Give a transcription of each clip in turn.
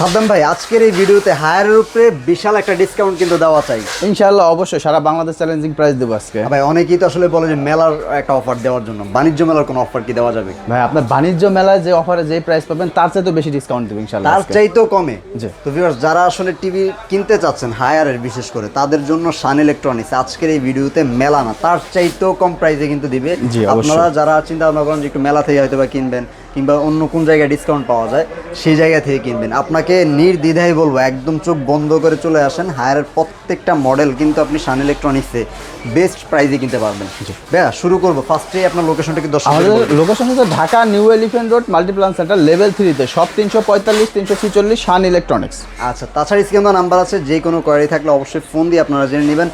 সাদ্দাম ভাই আজকের এই ভিডিওতে হায়ারের উপরে বিশাল একটা ডিসকাউন্ট কিন্তু দেওয়া চাই ইনশাআল্লাহ অবশ্যই সারা বাংলাদেশ চ্যালেঞ্জিং প্রাইস দেবো আজকে। ভাই অনেকেই তো আসলে বলে যে মেলার একটা অফার দেওয়ার জন্য বাণিজ্য মেলার কোনো অফার কি দেওয়া যাবে? ভাই আপনার বাণিজ্য মেলায় যে অফারে যে প্রাইস পাবেন তার চাইতে বেশি ডিসকাউন্ট দেবো ইনশাআল্লাহ তার আজকে। চাইতেও কমে। জি। তো ভিউয়ার্স যারা আসলে টিভি কিনতে চাচ্ছেন হায়ারের বিশেষ করে তাদের জন্য শান ইলেকট্রনিক্স আজকের এই ভিডিওতে মেলা না তার চাইতেও কম প্রাইসে কিন্তু দিবে। জি, অবশ্যই। আপনারা যারা চিন্তা ভাবনা করেন যে একটু মেলা থেকে হয়তো বা কিনবেন কিংবা অন্য কোন জায়গায় ডিসকাউন্ট পাওয়া যায় সেই জায়গা থেকে কিনবেন, আপনাকে নির্দ্বিধায় বলবো একদম চোখ বন্ধ করে চলে আসেন। হায়ারের প্রত্যেকটা মডেল কিন্তু আপনি শান ইলেকট্রনিক্সে বেস্ট প্রাইসে কিনতে পারবেন। ভাইয়া শুরু করবো ফার্স্টে আপনার লোকেশনটা কি আমাদের লোকেশন হচ্ছে ঢাকা নিউ এলিফ্যান্ট রোড মাল্টিপ্লান সেন্টার লেভেল 3-তে সব 345 346 শান ইলেকট্রনিক্স। আচ্ছা, তাছাড়া স্ক্রিনে নাম্বার আছে, যে কোনো কোয়ারি থাকলে অবশ্যই ফোন দিয়ে আপনারা জেনে নেবেন।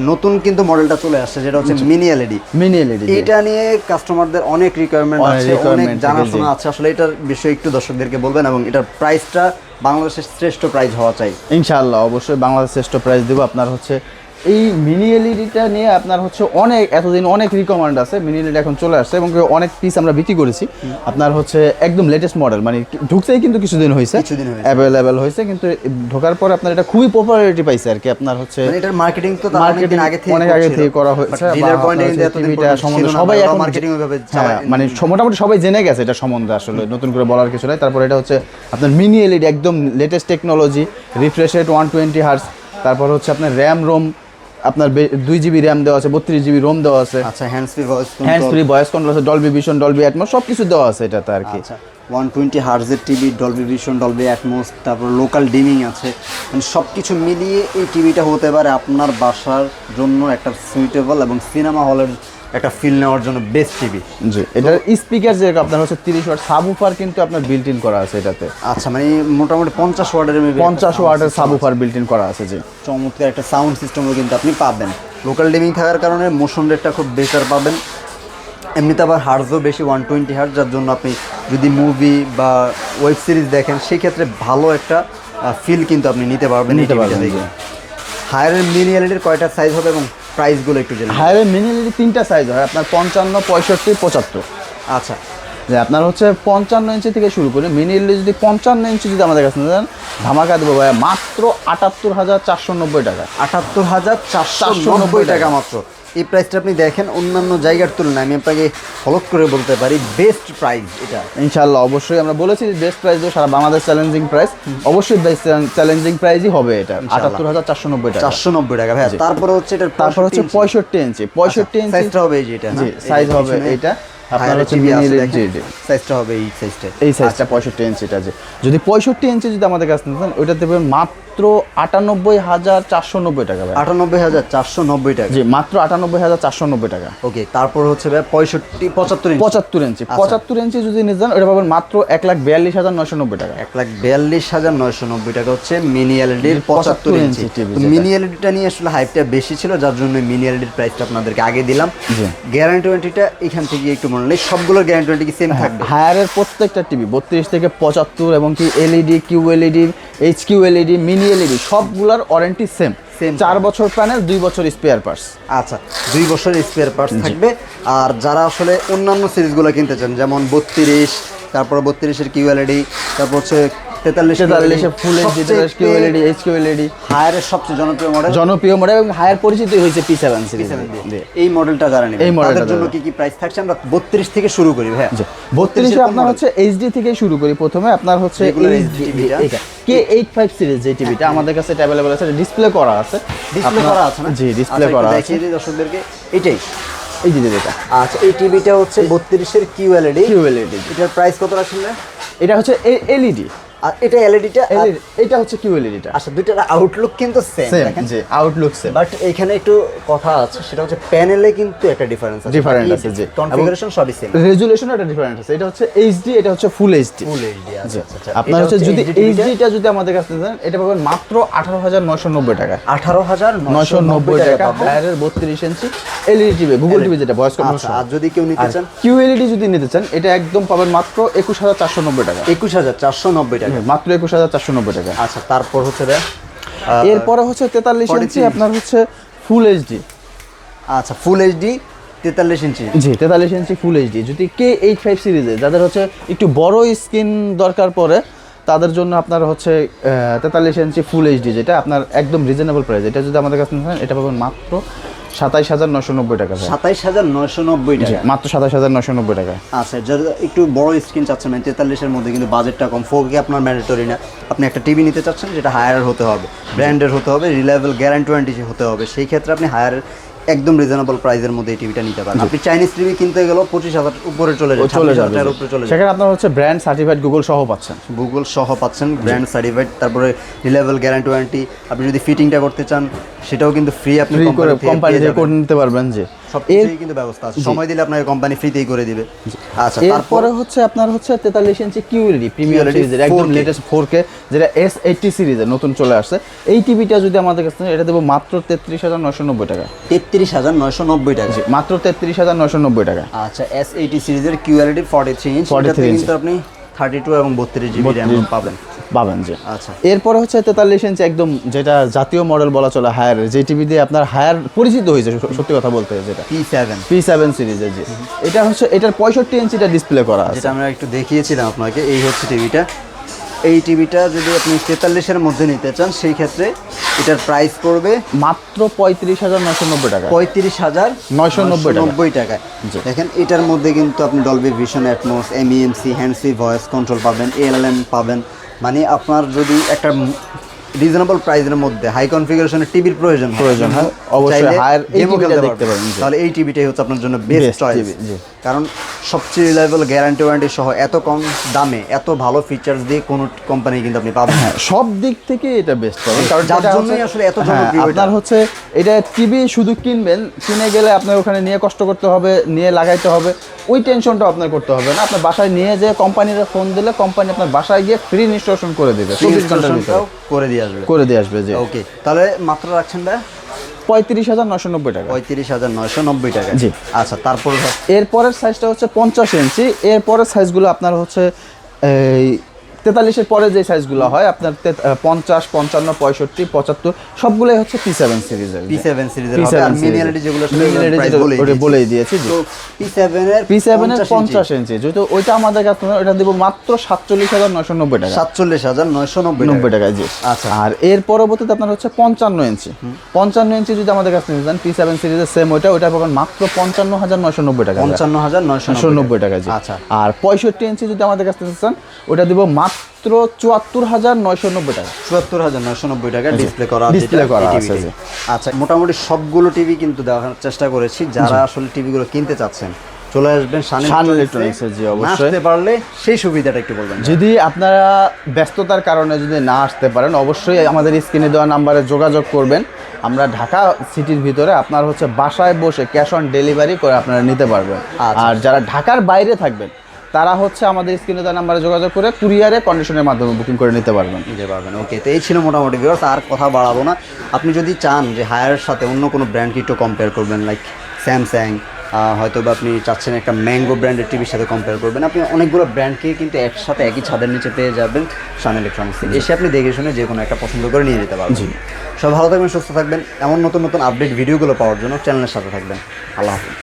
নতুন কিন্তু মডেলটা চলে আসছে যেটা হচ্ছে মিনি এলইডি। মিনি এলইডি এটা নিয়ে কাস্টমারদের অনেক রিকোয়ারমেন্ট আছে, অনেক জানাশোনা আছে। আসলে এটার বিষয়ে একটু দর্শকদেরকে বলবেন এবং এটার প্রাইসটা বাংলাদেশের শ্রেষ্ঠ প্রাইস হওয়া চাই। ইনশাআল্লাহ অবশ্যই বাংলাদেশ শ্রেষ্ঠ প্রাইস দেবো। আপনার হচ্ছে এই মিনি এলইডিটা নিয়ে আপনার হচ্ছে অনেক এতদিন অনেক রিকমেন্ড আছে। মিনি এলইডি এখন চলে আসছে এবং অনেক পিস আমরা বিক্রি করেছি। আপনার হচ্ছে একদম লেটেস্ট মডেল, মানে ঢুকছেই কিন্তু কিছুদিন হয়েছে, অ্যাভেলেবেল হয়েছে, কিন্তু ঢোকার পরে আপনার এটা খুবই পপুলারিটি পাইছে আর কি। আপনার হচ্ছে মানে এটার মার্কেটিং তো তার অনেক দিন আগে থেকে অনেক আগে থেকে করা হয়েছে। ডিলার পয়েন্টে কিন্তু এতদিন টিভিটা সম্বন্ধে সবাই এখন মার্কেটিং ওইভাবে মানে মোটামুটি সবাই জেনে গেছে এটা সম্বন্ধে, আসলে নতুন করে বলার কিছু নাই। তারপর এটা হচ্ছে আপনার মিনি এলইডি একদম latest technology, refresh rate 120 hertz. তারপর হচ্ছে আপনার র্যাম রোম আপনার 2 জিবি র্যাম দেওয়া আছে, 32 জিবি রোম দেওয়া আছে। আচ্ছা, হ্যান্ডস ফ্রি ভয়েস কন্ট্রোল আছে, ডলবি ভিশন, ডলবি অ্যাটমস সব কিছু দেওয়া আছে এটাতে আর কি। আচ্ছা, 120 হার্টজের TV, Dolby vision, Dolby Atmos, তারপর লোকাল ডিমিং আছে, মানে সব কিছু মিলিয়ে এই টিভিটা হতে পারে আপনার বাসার জন্য একটা সুইটেবল এবং সিনেমা হলের একটা ফিল নেওয়ার জন্য বেস্ট টিভি। জি, এটার স্পিকার যে আপনার হচ্ছে 30 ওয়াট সাবউফার কিন্তু আপনার বিল্ট ইন করা আছে এটাতে। আচ্ছা, মানে মোটামুটি 50 ওয়াটের 50 ওয়াটের সাবউফার বিল্ট ইন করা আছে। জি, চমৎকার একটা সাউন্ড সিস্টেমও কিন্তু আপনি পাবেন। লোকাল ডিমিং থাকার কারণে মোশন রেটটা খুব বেটার পাবেন। এমনিতে আবার হার্টজও বেশি 120 হার্টজ, যার জন্য আপনি যদি মুভি বা ওয়েব সিরিজ দেখেন সেক্ষেত্রে ভালো একটা ফিল কিন্তু আপনি নিতে পারবেন। হায়ারের মিনি এলইডির কয়টা সাইজ হবে এবং প্রাইসগুলো একটু জেনে। হায়ারের মিনি এলইডি 3টা সাইজ হয় আপনার 55, 65, 75। আচ্ছা, যে আপনার হচ্ছে 55 ইঞ্চি থেকে শুরু করে মিনি এলইডি যদি 55 ইঞ্চি যদি আমাদের কাছে নেন ধামাকা দেবো ভাই মাত্র 78,490 টাকা। 78,490 টাকা মাত্র। এই প্রাইসটা আপনি দেখেন অন্যান্য জায়গার তুলনায় আমি আপনাকে ফলো করে বলতে পারি বেস্ট প্রাইস এটা। ইনশাআল্লাহ অবশ্যই আমরা বলেছি বেস্ট প্রাইস দেবো, সারা বাংলাদেশ চ্যালেঞ্জিং প্রাইস, অবশ্যই বেস্ট চ্যালেঞ্জিং প্রাইসই হবে এটা। 78,490 টাকা। 490 টাকা ভাই। তারপরে হচ্ছে এটা, তারপর হচ্ছে 65 ইঞ্চি। 65 ইঞ্চি সাইজটা হবে এই যে এটা। জি, সাইজ হবে এইটা আপনার হচ্ছে মিনি এলইডি সাইজটা হবে এই সাইজটা। এই সাইজটা 65 ইঞ্চিটা। যে যদি 65 ইঞ্চি যদি আমাদের কাছে নেন ওইটা দেবেন মাত্র 98,490 টাকা ভাই। 98,490 টাকা। জি, মাত্র 98,490 টাকা। ওকে, তারপর হচ্ছে ভাই 75 ইঞ্চি। 75 ইঞ্চি 75 ইঞ্চি যদি নিয়ে যান ওটা পাবেন মাত্র 1,42,990 টাকা। 1,42,990 টাকা হচ্ছে মিনি এলইডির 75 ইঞ্চি। মিনি এলইডিটা নিয়ে আসলে হাইপটা বেশি ছিল, যার জন্য মিনি এলইডির প্রাইসটা আপনাদেরকে আগে দিলাম। গ্যারান্টি ওয়ারেন্টিটা এখান থেকে একটু মনে নেই, সবগুলোর গ্যারান্টি ওয়ারেন্টি কি সেম থাকবে? হায়ারের প্রত্যেকটা টিভি 32 থেকে 75 এবং কি LED, Q LED, HQ LED, mini LED সবগুলোর ওয়ারেন্টি সেম। 4 বছর প্যানেল, 2 বছর স্পেয়ার পার্টস। আচ্ছা, 2 বছর স্পেয়ার পার্টস থাকবে। আর যারা আসলে অন্যান্য সিরিজগুলো কিনতে চান যেমন 32, তারপর 32-এর কিউ এলইডি, তারপর হচ্ছে 43 full HD, Q LED, HQ LED হায়ারের সবচেয়ে জনপ্রিয় মডেল এবং হায়ার পরিচিত হয়েছে P7 সিরিজ। এই মডেলটা যারা নেবে তাদের জন্য কি কি প্রাইস থাকছে? আমরা 32 থেকে শুরু করি ভাই। 32 এ আপনার হচ্ছে এইচডি থেকে শুরু করি। প্রথমে আপনার হচ্ছে K85 সিরিজ যে টিভিটা আমাদের কাছে अवेलेबल আছে, ডিসপ্লে করা আছে। ডিসপ্লে করা আছে না? জি, ডিসপ্লে করা আছে। দেখিয়ে দিই দর্শকদেরকে এটাই। এই যে এটা। আচ্ছা, এই টিভিটা হচ্ছে 32-এর কিউ এলইডি। এটার প্রাইস কত রাখছেন? এটা হচ্ছে এলইডি আর এটা এলইডিটা, এটা হচ্ছে কিউ এলইডিটা। আচ্ছা, দুইটার আউটলুক কিন্তু সেম দেখেন। জি, আউটলুক সেম, বাট এখানে একটু কথা আছে, সেটা হচ্ছে প্যানেলে কিন্তু একটা ডিফারেন্স আছে। জি, কনফিগারেশন সবই সেম, রেজুলেশন একটা ডিফারেন্স আছে। এটা হচ্ছে এইচডি, এটা হচ্ছে ফুল এইচডি। আচ্ছা। আপনার হচ্ছে যদি এইচডিটা যদি আমাদের কাছে দেন এটা পাবেন মাত্র 18,990 টাকা। 18,990 টাকা হায়ারের 32 inch LED TV, Google TV যেটা ভয়েস কন্ট্রোল। আর যদি কেউ নিতে চান কিউ এলইডি যদি নিতে চান এটা একদম পাবেন মাত্র 21,490 টাকা। 21,490 টাকা, মাত্র 21,490 টাকা। আচ্ছা, তারপর হচ্ছে এরপরে হচ্ছে 43 ইঞ্চি আপনার হচ্ছে ফুল এইচডি। আচ্ছা, ফুল এইচডি 43 ইঞ্চি। জি, 43 ইঞ্চি ফুল এইচডি। যদি K85 সিরিজে যাদের হচ্ছে একটু বড় স্ক্রিন দরকার পড়ে তাদের জন্য আপনার হচ্ছে 43 ইঞ্চি ফুল এইচডি, যেটা আপনার একদম রিজনেবল প্রাইস। এটা যদি আমাদের কাছে নেন এটা পাবেন মাত্র 27,990 টাকা। 27,990 টাকা, মাত্র 27,990 টাকা। আচ্ছা, যারা একটু বড় স্ক্রিন চাচ্ছেন, মানে 43-এর মধ্যে কিন্তু বাজেটটা কম, 4K আপনার ম্যান্ডেটরি না, আপনি একটা টিভি নিতে চাচ্ছেন যেটা হায়ার হতে হবে, ব্র্যান্ডের হতে হবে, রিলায়েবল গ্যারান্টি হতে হবে, সেই ক্ষেত্রে আপনি হায়ার একদম রিজনেবল প্রাইসের মধ্যে এই টিভিটা নিতে পারেন। আপনি চাইনিজ টিভি কিনতে গেলেও 25,000 উপরে চলে যাবে, চলে যাবে, উপরে চলে যাবে। সেখানে আপনার হচ্ছে ব্র্যান্ড সার্টিফাইড গুগল সহ পাচ্ছেন, গুগল সহ পাচ্ছেন, ব্র্যান্ড সার্টিফাইড, তারপরে রিলায়েবল গ্যারান্টি। আপনি যদি ফিটিংটা করতে চান সেটাও কিন্তু ফ্রি, আপনি কোম্পানি থেকে করে নিতে পারবেন। যে সবকিছুই কিন্তু ব্যবস্থা আছে, সময় দিলে আপনাকে কোম্পানি ফ্রিতেই করে দিবে। আচ্ছা, তারপরে হচ্ছে আপনার হচ্ছে 43 ইঞ্চি কিউএলইডি প্রিমিয়ার সিরিজের একদম লেটেস্ট 4K, যেটা S80 সিরিজের নতুন চলে আসছে। এই টিভিটা যদি আমাদের কাছে এটা দেবো মাত্র 33,990 টাকা। 33,990 টাকা, মাত্র 33,990 টাকা। আচ্ছা, S80 সিরিজের কিউএলইডি 43 ইঞ্চ, এটাতে কিন্তু আপনি 32 এবং 32 জিবি র্যাম পাবেন। যে আচ্ছা, এরপরে হচ্ছে 43 ইঞ্চি একদম যেটা জাতীয় মডেল বলা চলে হায়ার, যে টিভি দিয়ে আপনার হায়ার পরিচিত হয়েছে সত্যি কথা বলতে, যেটা P7 সিরিজের। যে এটা হচ্ছে এটার 65 ইঞ্চিটা ডিসপ্লে করা আছে, যেটা আমরা একটু দেখিয়েছিলাম আপনাকে। এই হচ্ছে টিভিটা। এই টিভিটা যদি আপনি 43-এর মধ্যে নিতে চান সেই ক্ষেত্রে এটার প্রাইস পড়বে মাত্র 35,990 টাকা। 35,990 টাকায়। দেখেন, এটার মধ্যে কিন্তু আপনি Dolby vision, atoms, MEMC, hand free voice control পাবেন, ALM পাবেন। মানে আপনার যদি একটা রিজনেবল প্রাইসের মধ্যে হাই কনফিগারেশনের টিভির প্রয়োজন হয়, অবশ্যই হায়ার এই টিভিটা দেখতে পারেন, তাহলে এই টিভিটাই হচ্ছে আপনার জন্য বেস্ট চয়েস। কারণ সবচেয়ে রিলায়েবল গ্যারান্টি ওয়ারেন্টি সহ এত কম দামে এত ভালো ফিচার্স দিয়ে কোনো কোম্পানি কিন্তু আপনি পাবেন না। সব দিক থেকে এটা বেস্ট পাবেন, কারণ যার জন্যই আসলে এত জনপ্রিয়। আপনার হচ্ছে এটা টিভি শুধু কিনবেন, কিনে গেলে আপনার ওখানে নিয়ে কষ্ট করতে হবে, নিয়ে লাগাইতে হবে, ওই টেনশনটা আপনার করতে হবে না। আপনার বাসায় নিয়ে যে কোম্পানির ফোন দিলে কোম্পানি আপনার বাসায় গিয়ে ফ্রি ইনস্টলেশন করে দেবে, 24 ঘন্টার ভিতরে করে দিয়ে আসবে। যে ওকে, তাহলে মাত্র রাখছেন ভাই 35,990 টাকা। 35,990 টাকা। জি, আচ্ছা, তারপর এরপরের সাইজটা হচ্ছে 50 ইঞ্চি। এরপরের সাইজগুলো আপনার হচ্ছে এই 43-এর পরে যে সাইজগুলো হয় আপনার 50, 55, 65, 75 সবগুলোই হচ্ছে P7 সিরিজের। হবে, আর মিনিয়ালিটি যেগুলো বলেই দিয়েছি। তো P7 এর 50 ইঞ্চি যেহেতু ওইটা আমাদের কাছে ওটা দেব মাত্র 47,990 টাকা। 47,990 টাকা। জি, আচ্ছা। আর এর পরবর্তীতে আপনার হচ্ছে 55 ইঞ্চি। 55 ইঞ্চি যদি আমাদের কাছে নিতে চান P7 সিরিজের সেম ওইটা পাবেন মাত্র 55,990 টাকা। 55,990 টাকা। জি, আচ্ছা। আর 65 ইঞ্চি যদি আমাদের কাছে নিতে চান ওটা দেব মাত্র 74,990 টাকা। 74,990 টাকা ডিসপ্লে করা আছে। আচ্ছা, মোটামুটি সবগুলো টিভি কিন্তু দেখার চেষ্টা করেছি। যারা আসলে টিভিগুলো কিনতে চাচ্ছেন চলে আসবেন শান ইলেকট্রনিক্সে। জি, অবশ্যই আসতে পারলে সেই সুবিধাটা একটু বলবেন। যদি আপনারা ব্যস্ততার কারণে যদি না আসতে পারেন অবশ্যই আমাদের স্ক্রিনে দেওয়া নাম্বারে যোগাযোগ করবেন। আমরা ঢাকা সিটির ভিতরে আপনার হচ্ছে বাসায় বসে ক্যাশ অন ডেলিভারি করে আপনারা নিতে পারবেন। আর যারা ঢাকার বাইরে থাকবেন তারা হচ্ছে আমাদের স্ক্রিনে দেওয়া নাম্বারে যোগাযোগ করে কুরিয়ারে কন্ডিশনের মাধ্যমে বুকিং করে নিতে পারবেন। ওকে, তো এই ছিল মোটামুটি ভিউয়ার্স, আর কথা বাড়াবো না। আপনি যদি চান যে হায়ারের সাথে অন্য কোনো ব্র্যান্ডকে একটু কম্পেয়ার করবেন, লাইক স্যামসাং, হয়তো বা আপনি চাচ্ছেন একটা ম্যাঙ্গো ব্র্যান্ডের টিভির সাথে কম্পেয়ার করবেন, আপনি অনেকগুলো ব্র্যান্ডকে কিন্তু একসাথে একই ছাদের নিচে পেয়ে যাবেন শান ইলেকট্রনিক্সে। এসে আপনি দেখে শুনে যে কোনো একটা পছন্দ করে নিয়ে যেতে পারবেন। সব ভালো থাকবেন, সুস্থ থাকবেন। এমন নতুন নতুন আপডেট ভিডিওগুলো পাওয়ার জন্য চ্যানেলের সাথে থাকবেন। আল্লাহ হাফেজ।